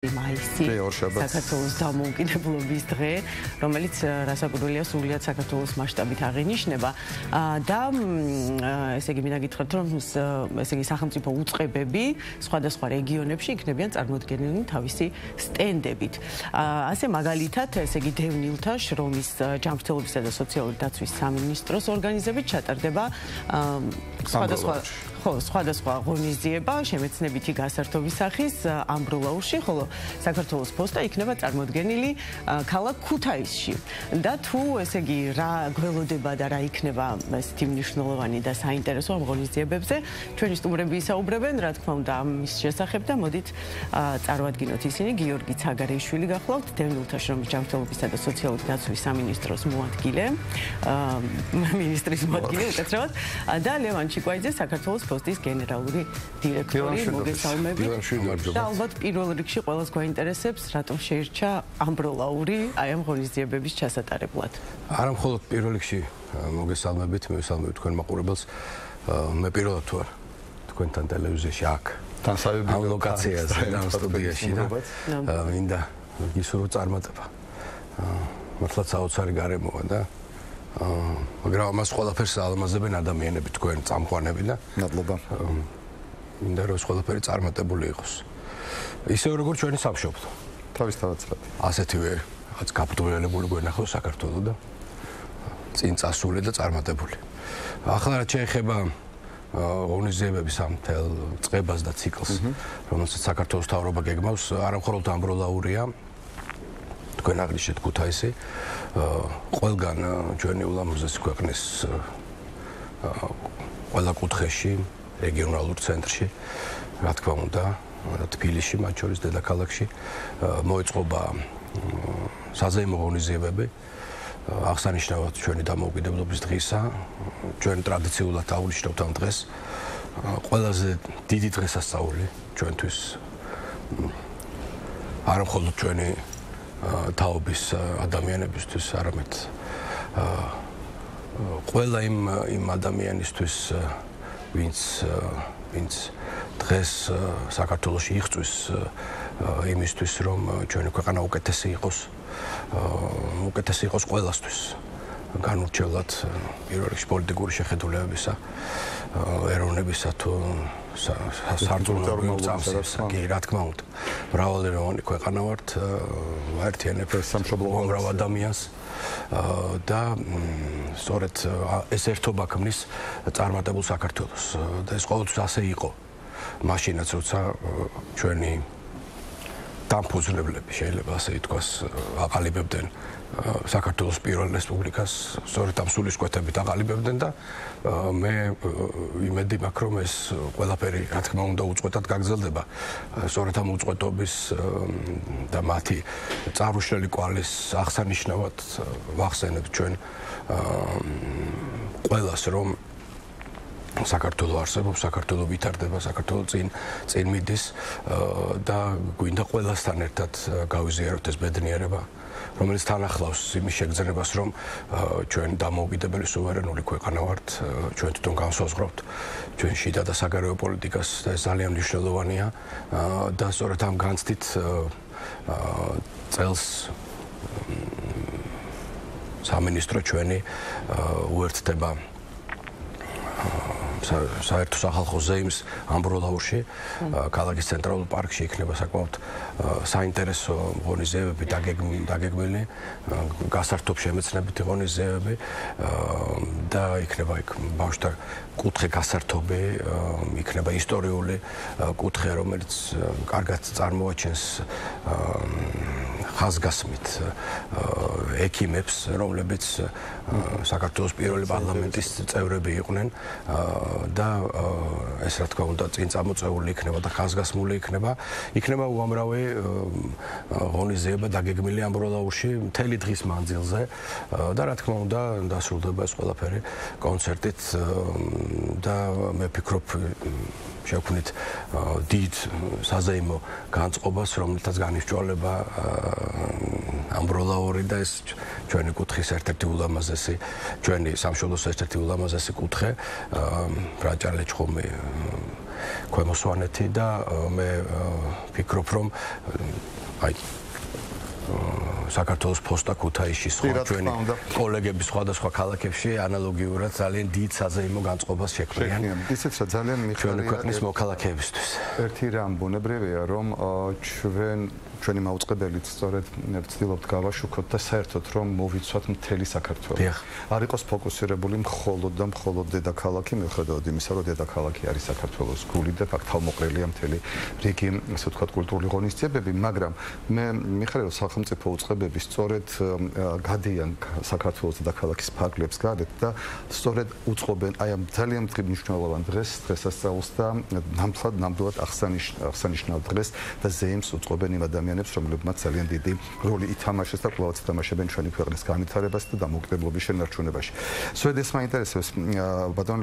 მაისი საქართველოს დამოუკიდებლობის დღე, რომელიც რასაკვირველია სრულიად საქართველოს მასშტაბით აღინიშნება და ესე იგი მინდა გითხრათ რომ ესე იგი სახელმწიფო უწყებები სხვადასხვა რეგიონებში იქნებიან წარმოდგენილი თავისი სტენდებით. ასე მაგალითად ესე იგი დევნილთა შრომის ჯანმრთელობისა და სოციალური დაცვის სამინისტროს ორგანიზებით ჩატარდება სხვადასხვა ღონისძიება შემეცნებითი გასართობის სახის ამბროლაურში, ხოლო საქართველოს პოსტა იქნება წარმოდგენილი ქალაქ ქუთაისში. და თუ ესე იგი რა გველოდება და რა იქნება ესეთი მნიშვნელოვანი და საინტერესო ამ ღონისძიებებზე, ჩვენი სტუმრები ისაუბრებენ, რა თქმა უნდა, ამის შესახებ და მოდით წარვადგინოთ ისინი. გიორგი ცაგარეიშვილი გახლავთ, დევნილთა შრომის ჯანმრთელობისა და სოციალური დაცვის სამინისტროს მოადგილე, მინისტრის მოადგილე, უკეთრევად, და ლევან ჩიკვაიძე, საქართველოს პოსტის გენერალური დირექტორი. მოგესალმებით. და ალბათ პირველ რიგში ყველას გვაინტერესებს, რატომ შეირჩა ამბროლაური აი ამ ღონისძიებების ჩასატარებლად. არა მხოლოდ პირველ რიგში მოგესალმებით, მივესალმებით თქვენ მაყურებელს. მე პირველად ვარ თქვენთან ტელევიზიაში აქ. ამ ლოკაციაზე და ამ სტუდიაში და მინდა გისურვო წარმატება. მართლაც საოცარი გარემოა და მაგრამ ამას ყველაფერს ალმაზებენ ადამიანები, თქვენ წამყვანები და მადლობა. მინდა რომ ყველაფერი წარმატებული იყოს. ისევ როგორც ჩვენი სამშობლო. თავისთავად. ასეთივე რაღაც გაბრძოლებული გვენახავს საქართველო და წინ წასული და წარმატებული. ახლა რაც შეეხება ღონისძიებების ამ მთელ წყებას და ციკლს, რომელსაც საქართველოს მთავრობა გეგმავს, არა მხოლოდ ამბროლაურია, თქვენ აღნიშნეთ ქუთაისი, ყველგან ჩვენი ულამაზესი ქვეყნის ყველა კუთხეში, რეგიონალურ ცენტრში, რა თქმა უნდა, თბილისში, მათ შორის დედაქალაქში მოეწყობა საზეიმო ღონისძიებები. აღსანიშნავად ჩვენი დამოუკიდებლობის დღისა, ჩვენ ტრადიციულად აღვნიშნავთ ამ დღეს. ყველაზე დიდი დღესასწაული ჩვენთვის არა მხოლოდ ჩვენი თაობის ადამიანებისთვის, არამედ ყველა იმ ადამიანისთვის, ვინც დღეს საქართველოში იღწვის იმისთვის, რომ ჩვენი ქვეყანა უკეთესი იყოს ყველასთვის. განურჩევლად პირველ რიგში პოლიტიკური შეხედულებებისა, ეროვნებისა თუ სარწმუნოების წამსის, კი რა თქმა უნდა. მრავალეროვანი ქვეყანა ვართ, აერთიანებს უამრავ ადამიანს და სწორედ ეს ერთობა ქმნის წარმატებულ საქართველოს და ეს ყოველთვის ასე იყო. მაშინაც როცა ჩვენი დამფუძნებლები, შეიძლება ასე ითქვას, აყალიბებდნენ საქართველოს პირველ რესპუბლიკას, სწორედ ამ სულისკვეთებით აყალიბებდნენ და მე იმედი მაქვს, რომ ეს ყველაფერი, რა თქმა უნდა, უწყვეტად გაგრძელდება. სწორედ ამ უწყვეტობის და მათი წარუშლელი კვალის აღსანიშნავად ვახსენებთ ჩვენ ყველას, რომ საქართველო არსებობს, საქართველო ვითარდება, საქართველო წინ მიდის და გვინდა ყველასთან ერთად გავიზიაროთ ეს ბედნიერება, რომელიც თან ახლავს იმის შეგრძნებას, რომ ჩვენ დამოუკიდებელი სუვერენული ქვეყანა ვართ, ჩვენ თვითონ განსაზღვრავთ ჩვენ შიდა და საგარეო პოლიტიკას და ეს ძალიან მნიშვნელოვანია და სწორედ ამ განცდით წელს სამინისტრო ჩვენი უერთდება საერთო სახალხო ზეიმს ამბროლაურში, ქალაქის ცენტრალურ პარკში იქნება საკმაოდ საინტერესო ღონისძიებები დაგეგმილი, გასართობ შემეცნებითი ღონისძიებები და იქნება იქ ბავშვთა კუთხე გასართობი, იქნება ისტორიული კუთხე, რომელიც კარგად წარმოაჩენს ხაზგასმით ექიმებს, რომლებიც საქართველოს პირველი პარლამენტის წევრები იყვნენ და ეს რა თქმა უნდა წინ წამოწეული იქნება და ხაზგასმული იქნება უამრავი ღონისძიება დაგეგმილი ამბროლაურში მთელი დღის მანძილზე და რა თქმა უნდა დასრულდება ეს ყველაფერი კონცერტით და მე ვფიქრობ შევქმნით დიდ საზეიმო განწყობას, რომელთაც განისჭვალება ამბროლაური და ეს ჩვენი კუთხის ერთ-ერთი ულამაზესი, ჩვენი სამშობლოს ერთ-ერთი ულამაზესი კუთხე, ბრაჭანელი ჩხომი ქვემო სვანეთი და მე ვფიქრობ, რომ აი საქართველოს ფოსტა ქუთაისში სხვა ჩვენი კოლეგები სხვადასხვა ქალაქებში ანალოგიურად ძალიან დიდ საზეიმო განწყობას შექმნიან. ისიც რა ძალიან მიხარია ჩვენი ქვეყნის მოქალაქეებისთვის. ერთი რამ ბუნებრივია, რომ ჩვენი მაუწყებელიც სწორედ ვცდილობთ გავაშუქოთ და საერთოდ რომ მოვიცვათ მთელი საქართველო. არ იყოს ფოკუსირებული მხოლოდ და მხოლოდ დედაქალაქი, მიუხედავად იმისა, რომ დედაქალაქი არის საქართველოს გული და თავმოყრილია მთელი რიგი, ასე ვთქვათ, კულტურული ღონისძიებები, მაგრამ მე მიხარია, რომ სახელმწიფო უწყებები სწორედ გადიან საქართველოს დედაქალაქის ფარგლებს გარეთ და სწორედ უწყობენ აი ამ ძალიან მნიშვნელოვან დღესასწაულს და ნამდვილად აღსანიშნავ დღეს და ზეიმს უწყობენ იმ ადამიანებს, რომლებმაც ძალიან დიდი როლი ითამაშეს და კვლავაც ითამაშებენ ჩვენი ქვეყნის განვითარებას და დამოუკიდებლობის შენარჩუნებაში. სწორედ ეს მაინტერესებს ბატონ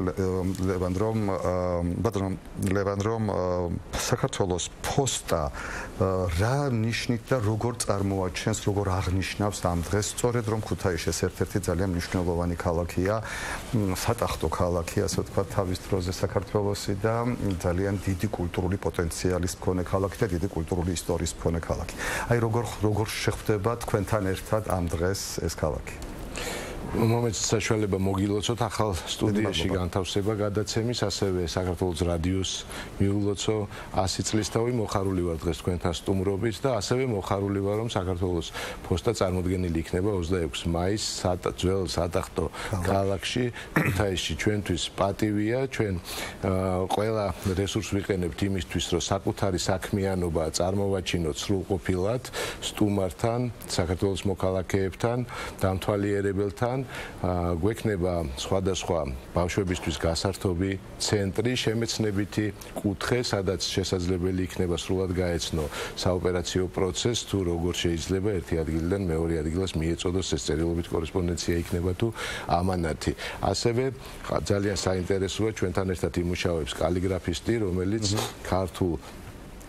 ლევან, რომ საქართველოს ფოსტა რა ნიშნით და როგორ წარმოაჩენს, როგორ აღნიშნავს ამ დღეს, სწორედ რომ ქუთაისი ერთ-ერთი ძალიან მნიშვნელოვანი ქალაქია, სატახტო ქალაქი, ასე ვთქვათ, თავის დროზე საქართველოსი და ძალიან დიდი კულტურული პოტენციალის მქონე ქალაქი და დიდი კულტურული ისტორიის მქონე ქალაქი. აი როგორ შეხვდება თქვენთან ერთად ამ დღეს ეს ქალაქი? მომეც საშუალება მოგილოცოთ ახალ სტუდიაში განთავსება გადაცემის, ასევე საქართველოს რადიოს მიულოცო 100 წლისთავი მოხარული ვარ დღეს თქვენთან სტუმრობით და ასევე მოხარული ვარ, რომ საქართველოს ფოსტა წარმოდგენილი იქნება 26 მაისს ძველ სატახტო ქალაქში ქუთაისში. ჩვენთვის პატივია, ჩვენ ყველა რესურსს ვიყენებთ იმისთვის, რომ საკუთარი საქმიანობა წარმოვაჩინოთ სრულყოფილად სტუმართან, საქართველოს მოქალაქეებთან, დამთვალიერებელთან. გვექნება სხვადასხვა ბავშვებისთვის გასართობი ცენტრი, შემეცნებითი კუთხე, სადაც შესაძლებელი იქნება სრულად გაეცნო საოპერაციო პროცესს, თუ როგორ შეიძლება ერთი ადგილიდან მეორე ადგილას მიეწოდოს ეს წერილობით კორესპონდენცია იქნება თუ ამანათი. ასევე ძალიან საინტერესოა ჩვენთან ერთად იმუშავებს კალიგრაფისტი, რომელიც ქართულ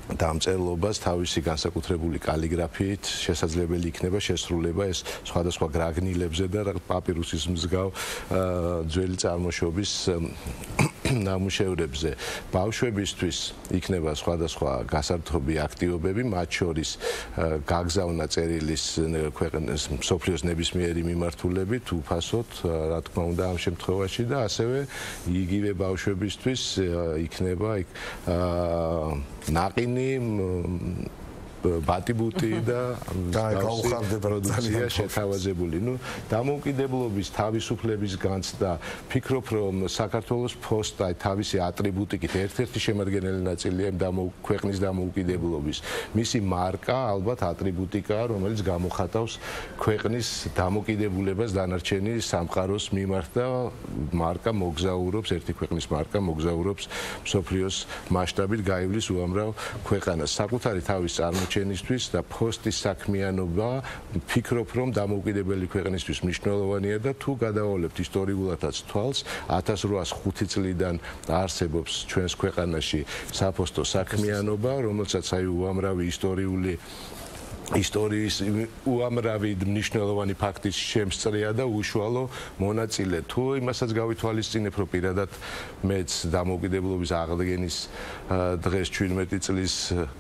დამწერლობას თავისი განსაკუთრებული კალიგრაფიით შესაძლებელი იქნება შესრულება ეს სხვადასხვა გრაგნილებზე და პაპირუსის მსგავ ძველი წარმოშობის ნამუშევრებზე. ბავშვებისთვის იქნება სხვადასხვა გასართობი აქტივობები, მათ შორის გაგზავნა წერილის ქვეყნის მსოფლიოს ნებისმიერი მიმართულებით უფასოდ, რა თქმა უნდა ამ შემთხვევაში და ასევე იგივე ბავშვებისთვის იქნება ნაყინი ბატიბუტი და პროდუქცია შეთავაზებული. დამოუკიდებლობის თავისუფლების განცდა, ფიქრობ, რომ საქართველოს ფოსტა თავისი ატრიბუტიკით ერთ-ერთი შემადგენელი ნაწილია ქვეყნის დამოუკიდებლობის. მისი მარკა ალბათ ატრიბუტიკაა, რომელიც გამოხატავს ქვეყნის დამოუკიდებლობას დანარჩენი სამყაროს მიმართ და მარკა მოგზაურობს, ერთი ქვეყნის მარკა მოგზაურობს მსოფლიოს მასშტაბით გაივლის უამრავ ქვეყანას. საკუთარი თავის წარმოჩენისთვის და ფოსტის საქმიანობა ფიქრობ, რომ დამოუკიდებელი ქვეყნისთვის მნიშვნელოვანია და თუ გადავავლებთ ისტორიულადაც თვალს, 1805 წლიდან არსებობს ჩვენს ქვეყანაში საფოსტო საქმიანობა, რომელსაც აი უამრავი ისტორიის უამრავი მნიშვნელოვანი ფაქტის შემსწრეა და უშუალო მონაწილე. თუ იმასაც გავითვალისწინებ, რომ პირადად მეც დამოუკიდებლობის აღდგენის დღეს 17 წლის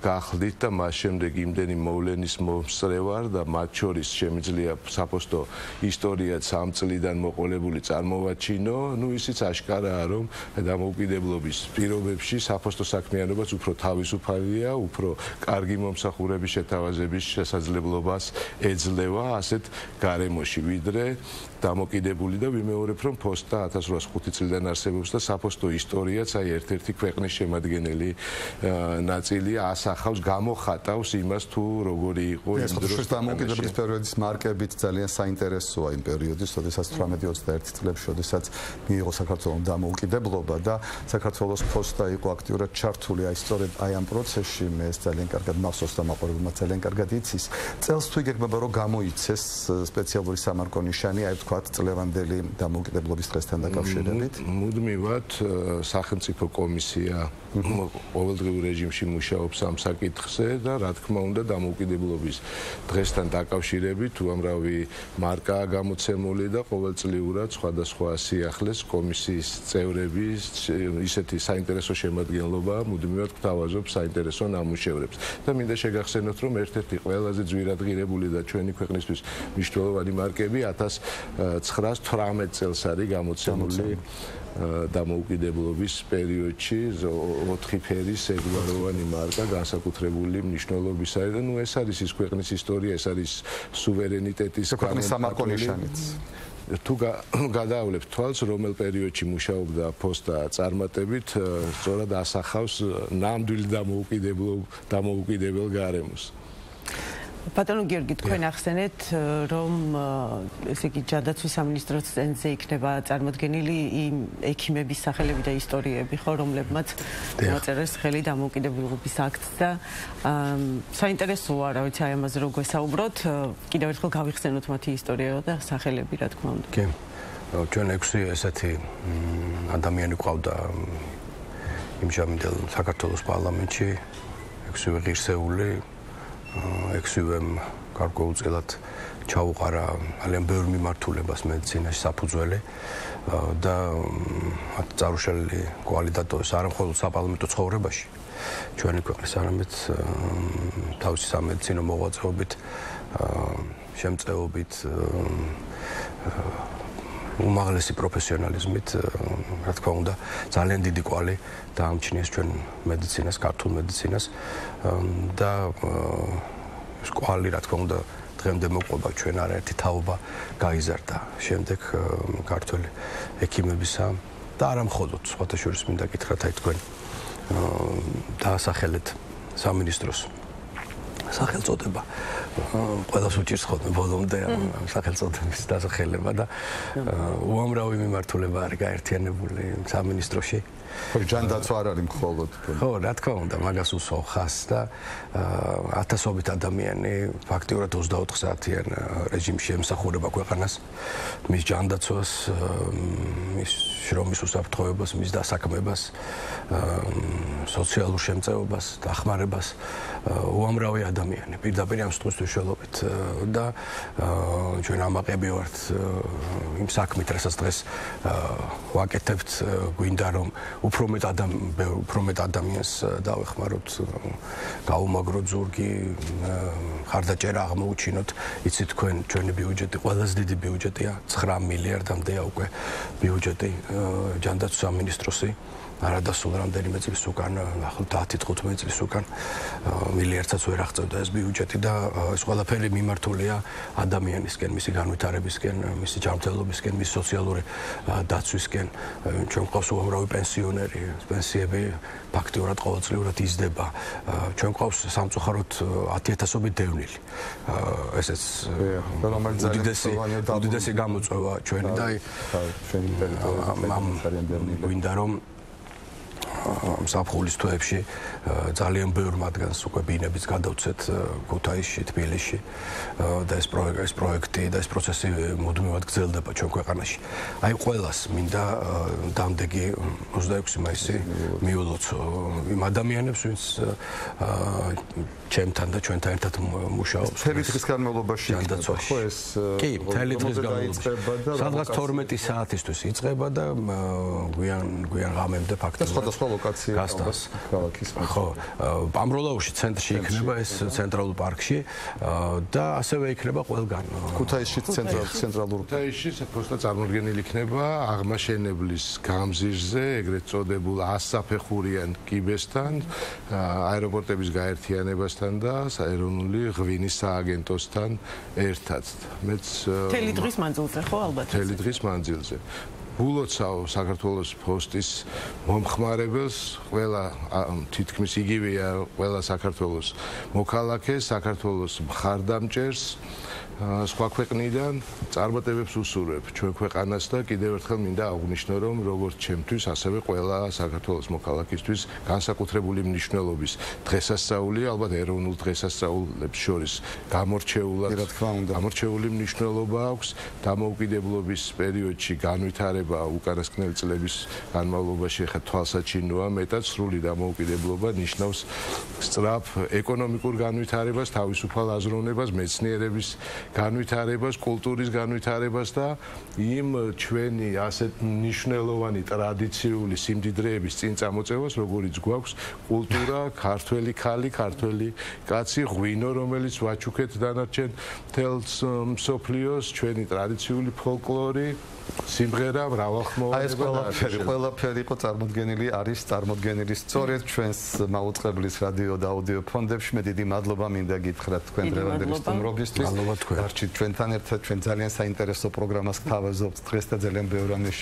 გახლდით და მას შემდეგ იმდენი მოვლენის მომსწრე ვარ და მათ შორის შემიძლია საფოსტო ისტორიაც ამ წლიდან მოყოლებული წარმოვაჩინო, ისიც აშკარაა, რომ დამოუკიდებლობის პირობებში საფოსტო საქმიანობაც უფრო თავისუფალია, უფრო კარგი მომსახურების შეთავაზების შესაძლებლობას ეძლევა ასეთ გარემოში, ვიდრე დამოკიდებული და ვიმეორებ, რომ ფოსტა 1805 წლიდან არსებობს და საფოსტო ისტორიაც აი ერთ-ერთი ქვეყნის შემადგენელი ნაწილია, ასახავს, გამოხატავს იმას, თუ როგორი იყო იმ დროს. დამოუკიდებლობის პერიოდის მარკებით ძალიან საინტერესოა იმ პერიოდის, როდესაც 1821 წლებში, როდესაც მიიღო საქართველოს დამოუკიდებლობა და საქართველოს ფოსტა იყო აქტიურად ჩართული აი სწორედ აი ამ პროცესში, მე ეს ძალიან კარგად მახსოვს და მაყურებელმა ძალიან კარგად იცის. იცის. წელს თუ იგეგმება რომ გამოიცეს სპეციალური სამარკო ნიშანი, აი ვთქვათ, წლევანდელი დამოუკიდებლობის დღესთან დაკავშირებით. მუდმივად სახელმწიფო კომისია ყოველდღიურ რეჟიმში მუშაობს ამ საკითხზე და რა თქმა უნდა დამოუკიდებლობის დღესთან დაკავშირებით უამრავი მარკაა გამოცემული და ყოველწლიურად სხვადასხვა სიახლეს კომისიის წევრების ისეთი საინტერესო შემადგენლობა მუდმივად გვთავაზობს საინტერესო ნამუშევრებს და მინდა შეგახსენოთ რომ ერთ-ერთი ყველაზე ძვირადღირებული და ჩვენი ქვეყნისთვის მნიშვნელოვანი მარკები 1918 წელს არის გამოცემული დამოუკიდებლობის პერიოდში 4 ფერის ერთგვაროვანი მარკა განსაკუთრებული მნიშვნელობისაა და ეს არის ის ქვეყნის ისტორია, ეს არის სუვერენიტეტის ქვეყნის სამარკო ნიშანიც. თუ გადაავლებთ თვალს, რომელ პერიოდში მუშაობდა ფოსტა წარმატებით, სწორად ასახავს ნამდვილ დამოუკიდებელ გარემოს. ბატონო გიორგი, თქვენ ახსენეთ, რომ ესე იგი ჯანდაცვის სამინისტროს წენზე იქნება წარმოდგენილი იმ ექიმების სახელები და ისტორიები, ხო, რომლებმაც მოაწერეს ხელი დამოუკიდებლობის აქტს და საინტერესოა, რა ვიცი, აი ამაზე რო გვესაუბროთ, კიდევ ერთხელ გავიხსენოთ მათი ისტორია და სახელები, რა თქმა უნდა. კი. ჩვენ 6 ესეთი ადამიანი ყავდა იმჟამინდელ საქართველოს პარლამენტში, 6 ღირსეული 6-ვემ გარკვეულწილად ჩაუყარა ძალიან ბევრ მიმართულებას მედიცინაში საფუძველი და მათ წარუშალილი კვალი დატოვეს არა მხოლოდ საპარლამენტო ცხოვრებაში ჩვენი ქვეყნის არამედ თავისი სამედიცინო მოღვაწეობით შემწეობით უმაღლესი პროფესიონალიზმით რა თქმა უნდა ძალიან დიდი კვალი დაამჩნიეს ჩვენ მედიცინას, ქართულ მედიცინას და ეს კვალი რა თქმა უნდა დღემდე მოყვება ჩვენ არაერთი თაობა გაიზარდა შემდეგ ქართველი ექიმებისა და არა მხოლოდ სხვათა შორის მინდა გითხრათ აი თქვენ დაასახელეთ სამინისტროს სახელწოდება ყველას უჭირს ხოლმე ბოლომდე სახელწოდების დასახელება და უამრავი მიმართულება არის გაერთიანებული სამინისტროში. ხო, ჯანდაცვა არ არის მხოლოდ. ხო, რა თქმა უნდა, მაგას უსვავ ხაზს და ათასობით ადამიანი ფაქტიურად 24 საათიან რეჟიმში ემსახურება ქვეყანას, მის ჯანდაცვას, მის შრომის უსაფრთხოებას, მის დასაქმებას, სოციალურ შემწეობას, დახმარებას, უამრავი ადამიანი პირდაპირ ამ სტუს მნიშვნელობით და ჩვენ ამაყები ვართ იმ საქმით, რასაც დღეს ვაკეთებთ, გვინდა რომ უფრო მეტ ადამიანს დავეხმაროთ, გაუმაგროთ ზურგი, ხარდაჭერა აღმოუჩინოთ, იცით თქვენ ჩვენი ბიუჯეტი ყველაზე დიდი ბიუჯეტია, 9 მილიარდამდეა უკვე ბიუჯეტი ჯანდაცვის სამინისტროსი. არადასულ რამდენიმე წლის უკან, ახლად 10-15 წლის უკან მილიარდსაც ვერ აღწევდა ეს ბიუჯეტი და ეს ყველაფერი მიმართულია ადამიანისკენ, მისი განვითარებისკენ, მისი ჯანმრთელობისკენ, მისი სოციალური დაცვისკენ. ჩვენ გვყავს უამრავი პენსიონერი, პენსიები ფაქტიურად ყოველწლიურად იზრდება. ჩვენ გვყავს სამწუხაროდ 10,000-ობით დევნილი. ესეც უდიდესი გამოწვევა ჩვენი და ჩვენი ტერიტორიაზე გვინდა რომ საფხულის თვეებში ძალიან ბევრ მათგანს უკვე ბინებიც გადავცეთ ქუთაისში, თბილისში და ეს პროექტი და ეს პროცესი მუდმივად გრძელდება ჩვენ ქვეყანაში. აი ყველას მინდა დამდეგი 26 მაისი მიულოცო იმ ადამიანებს, ვინც ჩემთან და ჩვენთან ერთად მუშაობს. მთელი დღის განმავლობაში ხო ეს კი, მთელი დღის განმავლობაში. სადღაც 12 საათისთვის იწყება და გვიან ღამემდე ფაქტობრივად სხვადასხვა ლოკაცია ქალაქის ხო, ამბროლაუში ცენტრში იქნება ეს ცენტრალურ პარკში და ასევე იქნება ყველგან. ქუთაისში ცენტრალურ ქუთაისში საფოსტა წარმოდგენილი იქნება აღმაშენებლის გამზირზე, ეგრეთ წოდებულ 100 საფეხურიან კიბესთან, აეროპორტების გაერთიანებასთან და ეროვნული ღვინის სააგენტოსთან ერთად. მეც მთელი დღის მანძილზე ხო ალბათ? მთელი დღის მანძილზე. ულოცავ საქართველოს ფოსტის მომხმარებელს, ყველა თითქმის იგივეა ყველა საქართველოს მოქალაქეს, საქართველოს მხარდამჭერს, სხვა ქვეყნიდან წარმატებებს უსურვებ ჩვენ ქვეყანას და კიდევ ერთხელ მინდა აღვნიშნო რომ როგორც ჩემთვის ასევე ყველა საქართველოს მოქალაქისთვის განსაკუთრებული მნიშვნელობის დღესასწაულია ალბათ ეროვნულ დღესასწაულებს შორის გამორჩეული მნიშვნელობა აქვს დამოუკიდებლობის პერიოდში განვითარება უკანასკნელი წლების განმავლობაში ხა თვალსაჩინოა მეტად სრული დამოუკიდებლობა ნიშნავს სწრაფ ეკონომიკურ განვითარებას თავისუფალ აზროვნებას მეცნიერების განვითარებას, კულტურის განვითარებას და იმ ჩვენი ასეთ მნიშვნელოვანი ტრადიციული სიმდიდრეების წინ წამოწევას, როგორიც გვაქვს კულტურა, ქართველი ხალი, ქართველი კაცი, ღვინო, რომელიც ვაჩუქეთ დანარჩენ მთელს მსოფლიოს, ჩვენი ტრადიციული ფოლკლორი, სიმღერა, მრავალხმოვანება და ყველაფერი იყო წარმოდგენილი სწორედ ჩვენს მაუწყებლის რადიო და აუდიო ფონდებში. მე დიდი მადლობა მინდა გითხრათ თქვენ დღევანდელი სტუმრობისთვის. არჩით ჩვენთან ერთად ჩვენ ძალიან საინტერესო პროგრამას გთავაზობთ დღეს და ძალიან ბევრ რამეს